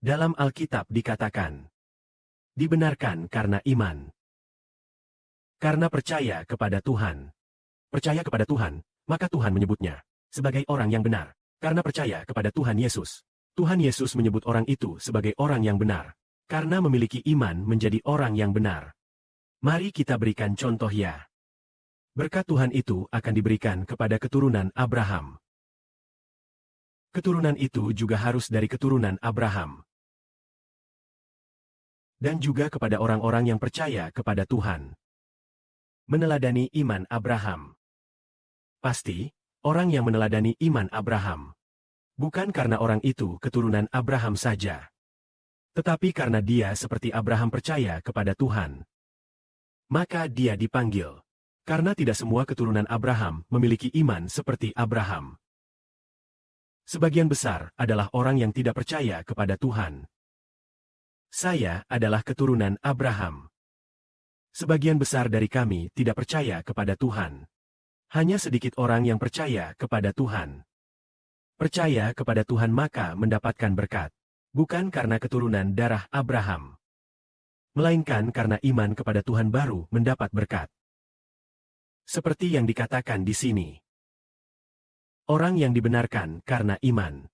Dalam Alkitab dikatakan, dibenarkan karena iman. Karena percaya kepada Tuhan. Percaya kepada Tuhan, maka Tuhan menyebutnya sebagai orang yang benar. Karena percaya kepada Tuhan Yesus. Tuhan Yesus menyebut orang itu sebagai orang yang benar. Karena memiliki iman menjadi orang yang benar. Mari kita berikan contoh ya. Berkat Tuhan itu akan diberikan kepada keturunan Abraham. Keturunan itu juga harus dari keturunan Abraham. Dan juga kepada orang-orang yang percaya kepada Tuhan. Meneladani iman Abraham. Pasti, orang yang meneladani iman Abraham. Bukan karena orang itu keturunan Abraham saja. Tetapi karena dia seperti Abraham percaya kepada Tuhan. Maka dia dipanggil. Karena tidak semua keturunan Abraham memiliki iman seperti Abraham. Sebagian besar adalah orang yang tidak percaya kepada Tuhan. Saya adalah keturunan Abraham. Sebagian besar dari kami tidak percaya kepada Tuhan. Hanya sedikit orang yang percaya kepada Tuhan. Percaya kepada Tuhan maka mendapatkan berkat. Bukan karena keturunan darah Abraham. Melainkan karena iman kepada Tuhan baru mendapat berkat. Seperti yang dikatakan di sini. Orang yang dibenarkan karena iman.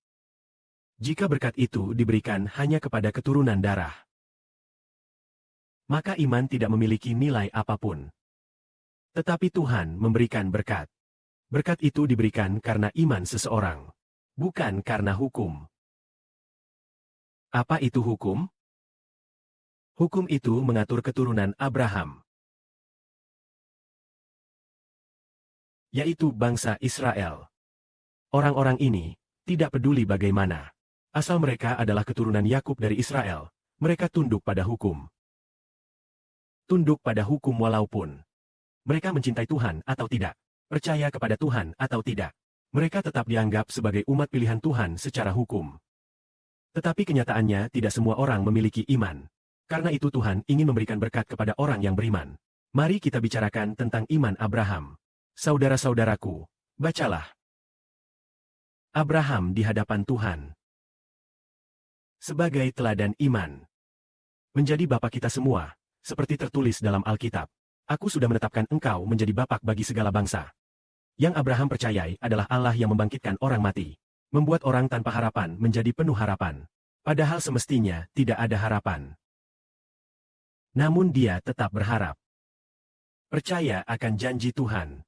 Jika berkat itu diberikan hanya kepada keturunan darah, maka iman tidak memiliki nilai apapun. Tetapi Tuhan memberikan berkat. Berkat itu diberikan karena iman seseorang, bukan karena hukum. Apa itu hukum? Hukum itu mengatur keturunan Abraham, yaitu bangsa Israel. Orang-orang ini tidak peduli bagaimana. Asal mereka adalah keturunan Yakub dari Israel, mereka tunduk pada hukum. Tunduk pada hukum walaupun mereka mencintai Tuhan atau tidak, percaya kepada Tuhan atau tidak. Mereka tetap dianggap sebagai umat pilihan Tuhan secara hukum. Tetapi kenyataannya tidak semua orang memiliki iman. Karena itu Tuhan ingin memberikan berkat kepada orang yang beriman. Mari kita bicarakan tentang iman Abraham. Saudara-saudaraku, bacalah. Abraham di hadapan Tuhan. Sebagai teladan iman. Menjadi bapa kita semua, seperti tertulis dalam Alkitab. Aku sudah menetapkan engkau menjadi bapak bagi segala bangsa. Yang Abraham percayai adalah Allah yang membangkitkan orang mati. Membuat orang tanpa harapan menjadi penuh harapan. Padahal semestinya tidak ada harapan. Namun dia tetap berharap. Percaya akan janji Tuhan.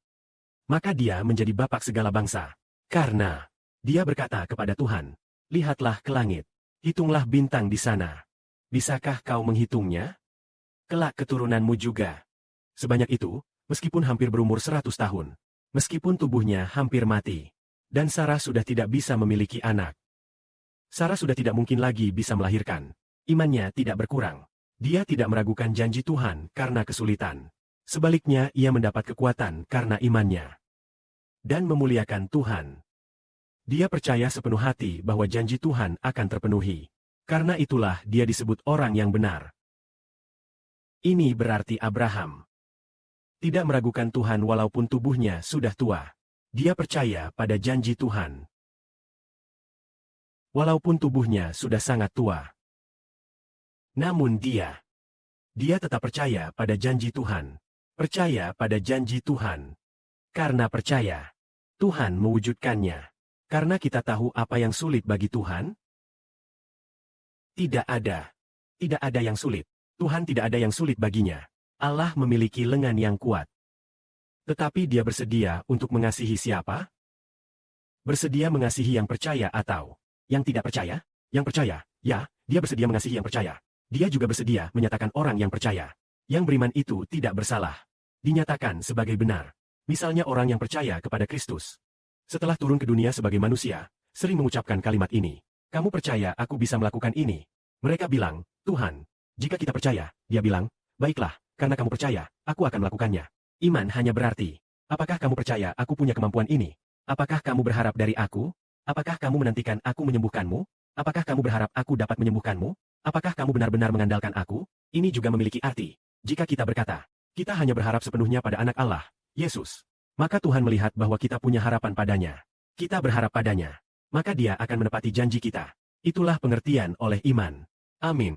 Maka dia menjadi bapak segala bangsa. Karena dia berkata kepada Tuhan, lihatlah ke langit. Hitunglah bintang di sana. Bisakah kau menghitungnya? Kelak keturunanmu juga. Sebanyak itu, meskipun hampir berumur 100 tahun. Meskipun tubuhnya hampir mati. Dan Sarah sudah tidak bisa memiliki anak. Sarah sudah tidak mungkin lagi bisa melahirkan. Imannya tidak berkurang. Dia tidak meragukan janji Tuhan karena kesulitan. Sebaliknya ia mendapat kekuatan karena imannya. Dan memuliakan Tuhan. Dia percaya sepenuh hati bahwa janji Tuhan akan terpenuhi. Karena itulah dia disebut orang yang benar. Ini berarti Abraham tidak meragukan Tuhan walaupun tubuhnya sudah tua. Dia percaya pada janji Tuhan. Walaupun tubuhnya sudah sangat tua. Namun dia tetap percaya pada janji Tuhan. Percaya pada janji Tuhan. Karena percaya, Tuhan mewujudkannya. Karena kita tahu apa yang sulit bagi Tuhan? Tidak ada. Tidak ada yang sulit. Tuhan tidak ada yang sulit baginya. Allah memiliki lengan yang kuat. Tetapi dia bersedia untuk mengasihi siapa? Bersedia mengasihi yang percaya atau yang tidak percaya? Yang percaya, ya, dia bersedia mengasihi yang percaya. Dia juga bersedia menyatakan orang yang percaya. Yang beriman itu tidak bersalah. Dinyatakan sebagai benar. Misalnya orang yang percaya kepada Kristus. Setelah turun ke dunia sebagai manusia, sering mengucapkan kalimat ini. Kamu percaya aku bisa melakukan ini? Mereka bilang, Tuhan, jika kita percaya, dia bilang, baiklah, karena kamu percaya, aku akan melakukannya. Iman hanya berarti, apakah kamu percaya aku punya kemampuan ini? Apakah kamu berharap dari aku? Apakah kamu menantikan aku menyembuhkanmu? Apakah kamu berharap aku dapat menyembuhkanmu? Apakah kamu benar-benar mengandalkan aku? Ini juga memiliki arti. Jika kita berkata, kita hanya berharap sepenuhnya pada anak Allah, Yesus. Maka Tuhan melihat bahwa kita punya harapan padanya. Kita berharap padanya. Maka dia akan menepati janji kita. Itulah pengertian oleh iman. Amin.